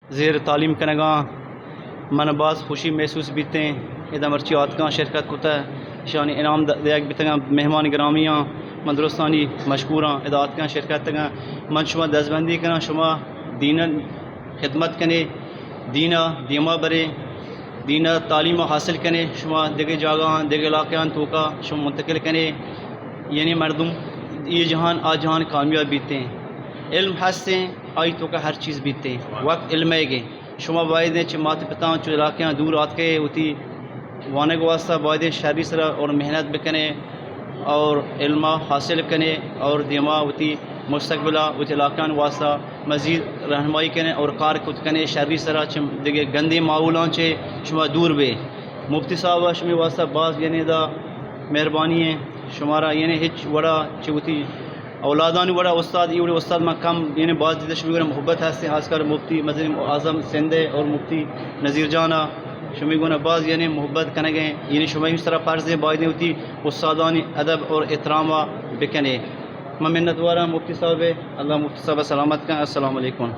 زیر تعلیم کنگاں من باز خوشی محسوس بیتے ہیں ادا مرچی آتکاں شرکت کتا ہے شانی انعام دیگ بیتگاں مہمان گرامیاں من درستانی مشکوراں ادا آتکاں شرکت تگاں من شما دستبندی کنا شما دین خدمت کنے دینا دیما برے دینا تعلیم حاصل کنے شما دیگے جاگاں دیگے علاقیاں توکا شما منتقل کنے یعنی مردم یہ جہان آج جہان کامیاب بیتے ہیں علم ہستے آئی تو کا ہر چیز بیتے ہیں وقت علم ہے گے شما باید چھ مات پتاں چھ علاقیاں دور آت کے ہوتی وانے کو واسطہ باید شہری سرا اور محنت بکنے اور علم حاصل کنے اور دیما ہوتی مستقبلہ ہوتی علاقیاں واسطہ مزید رہنمائی کنے اور کار کت کنے شہری سرا چھ دیگے گندے معمولان چھ شما دور بے مفتی صاحب شمی واسطہ بعض یعنی دا مہربانی ہے شمارا یعنی ہچ وڑا چھ ہوتی اولادان وڑا استاد یہ استاد میں کم یعنی بعض دیدہ شمی محبت ہستے خاص کر مفتی مظہر اعظم سندھ اور مفتی نذیر جانا شمی گونا بعض یعنی محبت کنے گئے یعنی شما اس طرح فرض باید ہوتی استادانی ادب اور احترام بکنے میں منت وارا مفتی صاحب اللہ مفتی صاحب سلامت کا السلام علیکم.